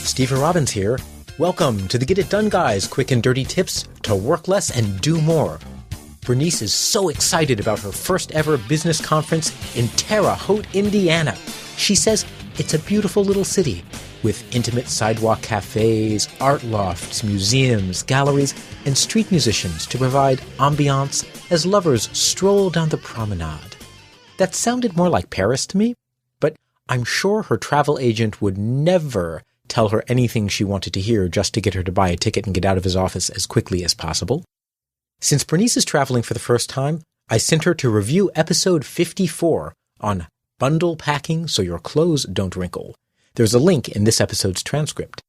Stephen Robbins here. Welcome to the Get It Done Guys, quick and dirty tips to work less and do more. Bernice is so excited about her first ever business conference in Terre Haute, Indiana. She says it's a beautiful little city with intimate sidewalk cafes, art lofts, museums, galleries, and street musicians to provide ambiance as lovers stroll down the promenade. That sounded more like Paris to me, but I'm sure her travel agent would never tell her anything she wanted to hear just to get her to buy a ticket and get out of his office as quickly as possible. Since Bernice is traveling for the first time, I sent her to review episode 54 on bundle packing so your clothes don't wrinkle. There's a link in this episode's transcript.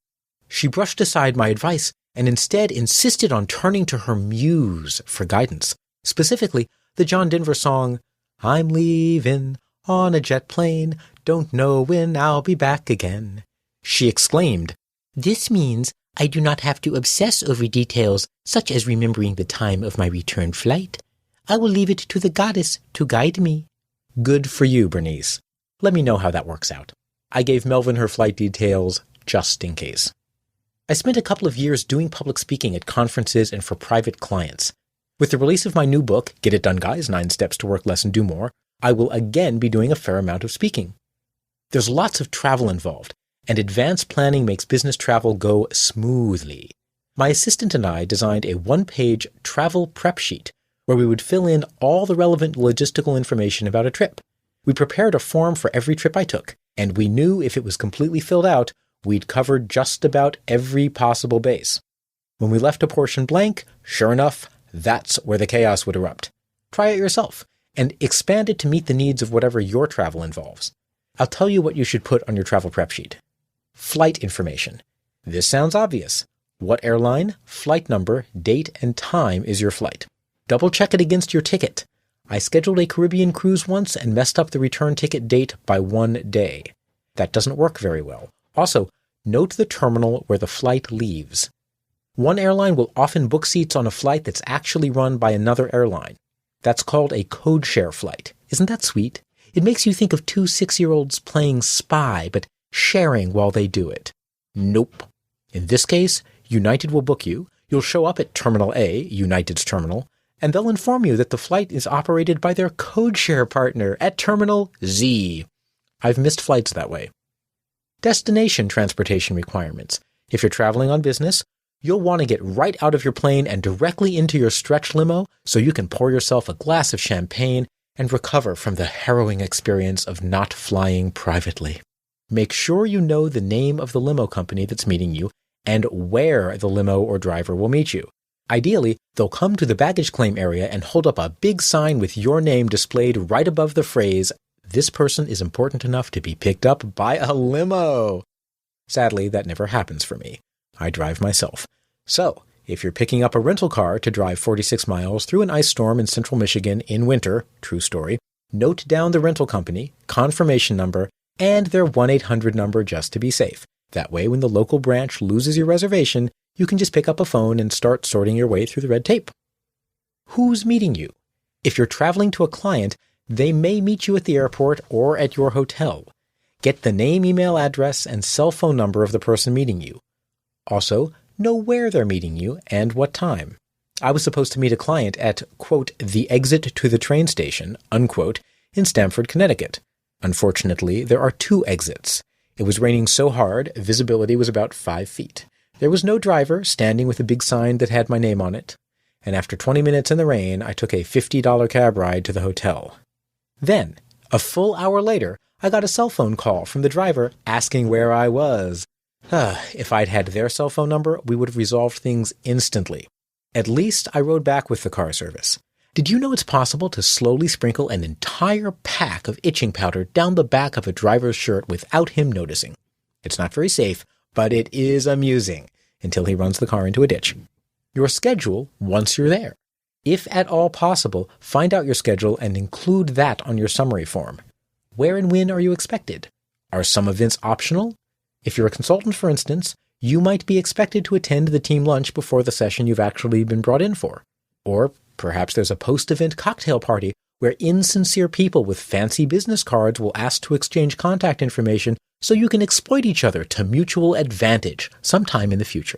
She brushed aside my advice and instead insisted on turning to her muse for guidance, specifically the John Denver song, I'm leaving on a jet plane, don't know when I'll be back again. She exclaimed, "This means I do not have to obsess over details such as remembering the time of my return flight. I will leave it to the goddess to guide me." Good for you, Bernice. Let me know how that works out. I gave Melvin her flight details just in case. I spent a couple of years doing public speaking at conferences and for private clients. With the release of my new book, Get It Done Guys, 9 Steps to Work Less and Do More, I will again be doing a fair amount of speaking. There's lots of travel involved, and advanced planning makes business travel go smoothly. My assistant and I designed a 1-page travel prep sheet where we would fill in all the relevant logistical information about a trip. We prepared a form for every trip I took, and we knew if it was completely filled out, we'd covered just about every possible base. When we left a portion blank, sure enough, that's where the chaos would erupt. Try it yourself, and expand it to meet the needs of whatever your travel involves. I'll tell you what you should put on your travel prep sheet. Flight information. This sounds obvious. What airline, flight number, date, and time is your flight? Double check it against your ticket. I scheduled a Caribbean cruise once and messed up the return ticket date by 1 day. That doesn't work very well. Also, note the terminal where the flight leaves. One airline will often book seats on a flight that's actually run by another airline. That's called a code share flight. Isn't that sweet? It makes you think of 2 6-year-olds playing spy, but sharing while they do it. Nope. In this case, United will book you. You'll show up at Terminal A, United's terminal, and they'll inform you that the flight is operated by their code share partner at Terminal Z. I've missed flights that way. Destination transportation requirements. If you're traveling on business, you'll want to get right out of your plane and directly into your stretch limo so you can pour yourself a glass of champagne and recover from the harrowing experience of not flying privately. Make sure you know the name of the limo company that's meeting you and where the limo or driver will meet you. Ideally, they'll come to the baggage claim area and hold up a big sign with your name displayed right above the phrase, "This person is important enough to be picked up by a limo." Sadly, that never happens for me. I drive myself. So, if you're picking up a rental car to drive 46 miles through an ice storm in central Michigan in winter, true story, note down the rental company, confirmation number, and their 1-800 number just to be safe. That way, when the local branch loses your reservation, you can just pick up a phone and start sorting your way through the red tape. Who's meeting you? If you're traveling to a client, they may meet you at the airport or at your hotel. Get the name, email address, and cell phone number of the person meeting you. Also, know where they're meeting you and what time. I was supposed to meet a client at, quote, the exit to the train station, unquote, in Stamford, Connecticut. Unfortunately, there are 2 exits. It was raining so hard, visibility was about 5 feet. There was no driver standing with a big sign that had my name on it. And after 20 minutes in the rain, I took a $50 cab ride to the hotel. Then, a full hour later, I got a cell phone call from the driver asking where I was. If I'd had their cell phone number, we would have resolved things instantly. At least I rode back with the car service. Did you know it's possible to slowly sprinkle an entire pack of itching powder down the back of a driver's shirt without him noticing? It's not very safe, but it is amusing until he runs the car into a ditch. Your schedule once you're there. If at all possible, find out your schedule and include that on your summary form. Where and when are you expected? Are some events optional? If you're a consultant, for instance, you might be expected to attend the team lunch before the session you've actually been brought in for. Or perhaps there's a post-event cocktail party where insincere people with fancy business cards will ask to exchange contact information so you can exploit each other to mutual advantage sometime in the future.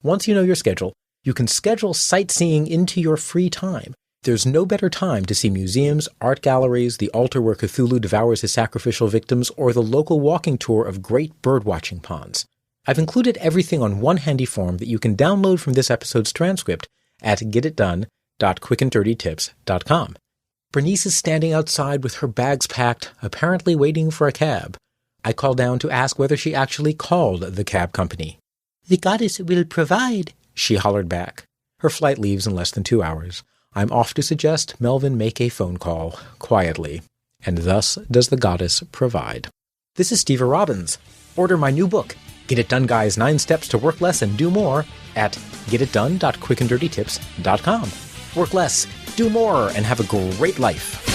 Once you know your schedule, you can schedule sightseeing into your free time. There's no better time to see museums, art galleries, the altar where Cthulhu devours his sacrificial victims, or the local walking tour of great bird-watching ponds. I've included everything on one handy form that you can download from this episode's transcript at getitdone.quickanddirtytips.com. Bernice is standing outside with her bags packed, apparently waiting for a cab. I call down to ask whether she actually called the cab company. "The goddess will provide," she hollered back. Her flight leaves in less than 2 hours. I'm off to suggest Melvin make a phone call, quietly. And thus does the goddess provide. This is Steve Robbins. Order my new book, Get It Done Guys, 9 Steps to Work Less and Do More, at getitdone.quickanddirtytips.com. Work less, do more, and have a great life.